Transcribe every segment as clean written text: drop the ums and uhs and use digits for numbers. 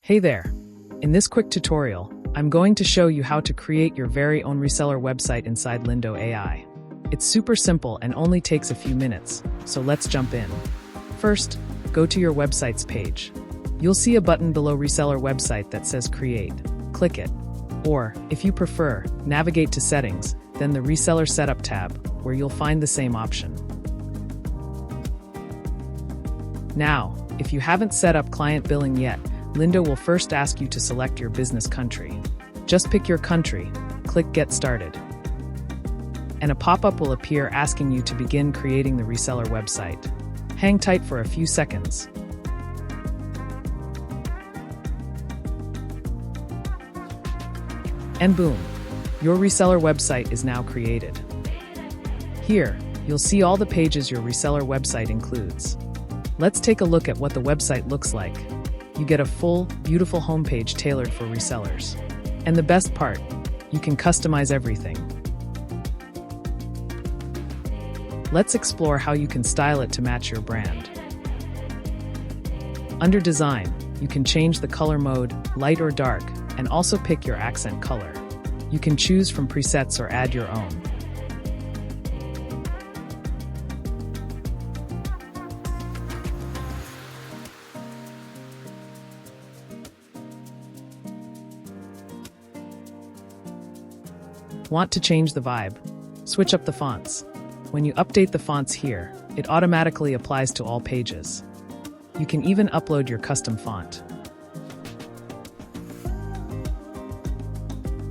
Hey there! In this quick tutorial, I'm going to show you how to create your very own reseller website inside Lindo AI. It's super simple and only takes a few minutes, so let's jump in. First, go to your website's page. You'll see a button below Reseller Website that says Create. Click it. Or, if you prefer, navigate to Settings, then the Reseller Setup tab, where you'll find the same option. Now, if you haven't set up client billing yet, Lindo will first ask you to select your business country. Just pick your country, click Get Started. And a pop-up will appear asking you to begin creating the reseller website. Hang tight for a few seconds. And boom, your reseller website is now created. Here, you'll see all the pages your reseller website includes. Let's take a look at what the website looks like. You get a full, beautiful homepage tailored for resellers. And the best part, you can customize everything. Let's explore how you can style it to match your brand. Under Design, you can change the color mode, light or dark, and also pick your accent color. You can choose from presets or add your own. Want to change the vibe? Switch up the fonts. When you update the fonts here, it automatically applies to all pages. You can even upload your custom font.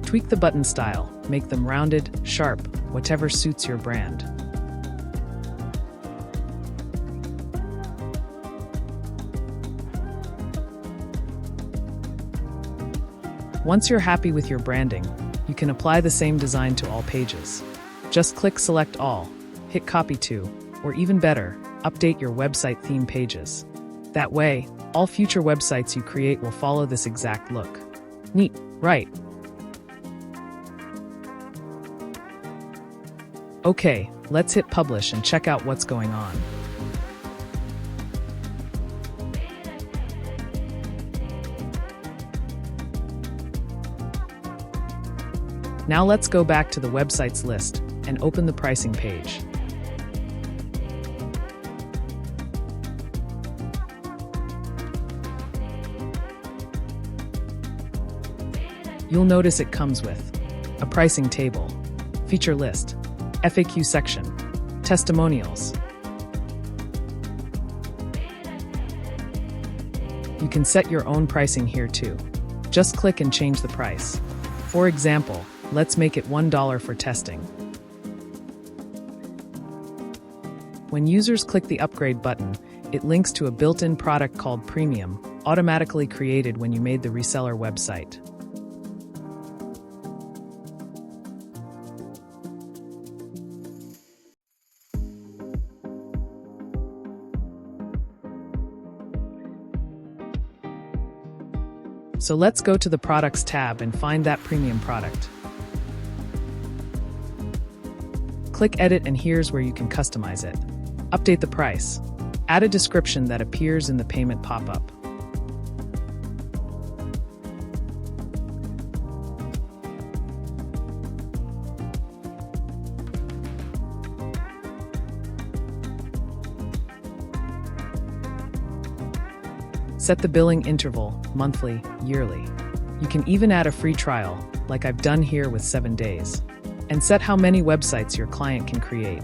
Tweak the button style, make them rounded, sharp, whatever suits your brand. Once you're happy with your branding, you can apply the same design to all pages. Just click Select All, hit Copy to, or even better, update your website theme pages. That way, all future websites you create will follow this exact look. Neat, right? Okay, let's hit Publish and check out what's going on. Now let's go back to the website's list and open the pricing page. You'll notice it comes with a pricing table, feature list, FAQ section, testimonials. You can set your own pricing here too. Just click and change the price. For example, let's make it $1 for testing. When users click the upgrade button, it links to a built-in product called Premium, automatically created when you made the reseller website. So let's go to the Products tab and find that premium product. Click Edit and here's where you can customize it. Update the price. Add a description that appears in the payment pop-up. Set the billing interval, monthly, yearly. You can even add a free trial, like I've done here with 7 days. And set how many websites your client can create.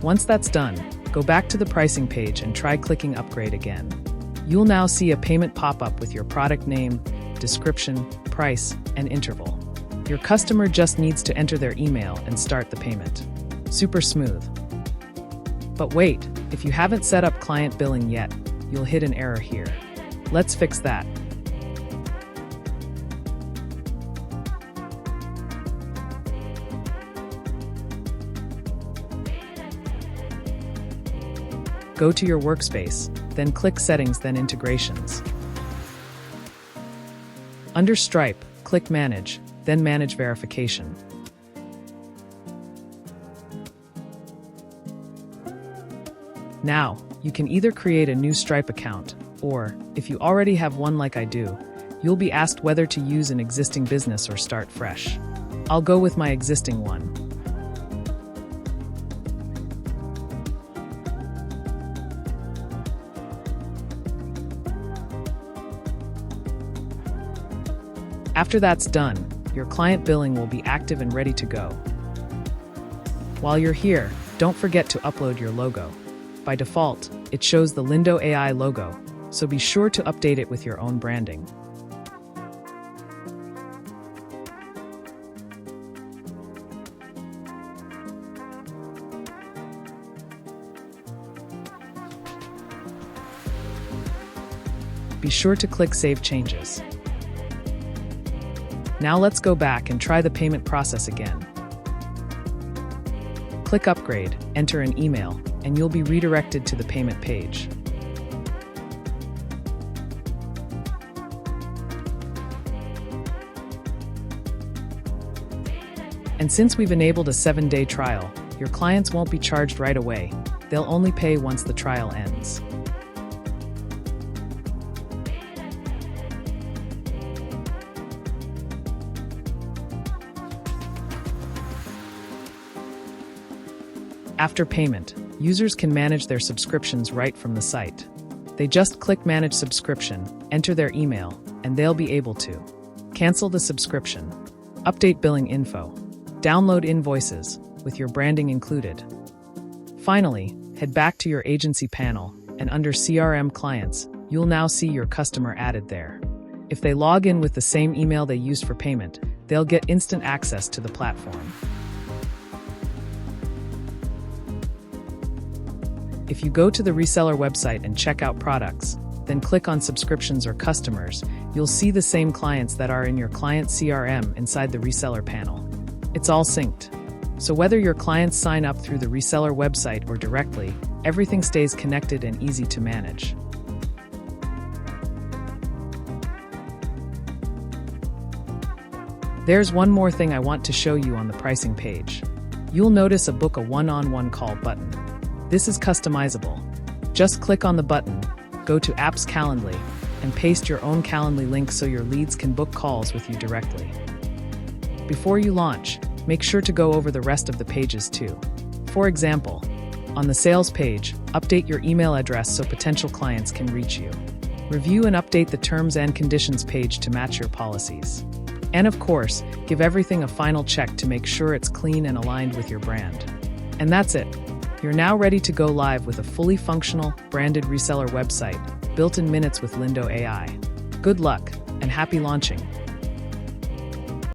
Once that's done, go back to the pricing page and try clicking Upgrade again. You'll now see a payment pop-up with your product name, description, price, and interval. Your customer just needs to enter their email and start the payment. Super smooth. But wait, if you haven't set up client billing yet, you'll hit an error here. Let's fix that. Go to your workspace, then click Settings, then Integrations. Under Stripe, click Manage, then Manage Verification. Now, you can either create a new Stripe account, or, if you already have one like I do, you'll be asked whether to use an existing business or start fresh. I'll go with my existing one. After that's done, your client billing will be active and ready to go. While you're here, don't forget to upload your logo. By default, it shows the Lindo AI logo, so be sure to update it with your own branding. Be sure to click Save Changes. Now let's go back and try the payment process again. Click Upgrade, enter an email, and you'll be redirected to the payment page. And since we've enabled a 7-day trial, your clients won't be charged right away. They'll only pay once the trial ends. After payment, users can manage their subscriptions right from the site. They just click Manage Subscription, enter their email, and they'll be able to cancel the subscription, update billing info, download invoices, with your branding included. Finally, head back to your agency panel, and under CRM Clients, you'll now see your customer added there. If they log in with the same email they used for payment, they'll get instant access to the platform. If you go to the reseller website and check out products, then click on subscriptions or customers, you'll see the same clients that are in your client CRM inside the reseller panel. It's all synced. So whether your clients sign up through the reseller website or directly, everything stays connected and easy to manage. There's one more thing I want to show you on the pricing page. You'll notice a book a one-on-one call button. This is customizable. Just click on the button, go to Apps Calendly, and paste your own Calendly link so your leads can book calls with you directly. Before you launch, make sure to go over the rest of the pages too. For example, on the sales page, update your email address so potential clients can reach you. Review and update the terms and conditions page to match your policies. And of course, give everything a final check to make sure it's clean and aligned with your brand. And that's it. You're now ready to go live with a fully functional, branded reseller website, built in minutes with Lindo AI. Good luck, and happy launching!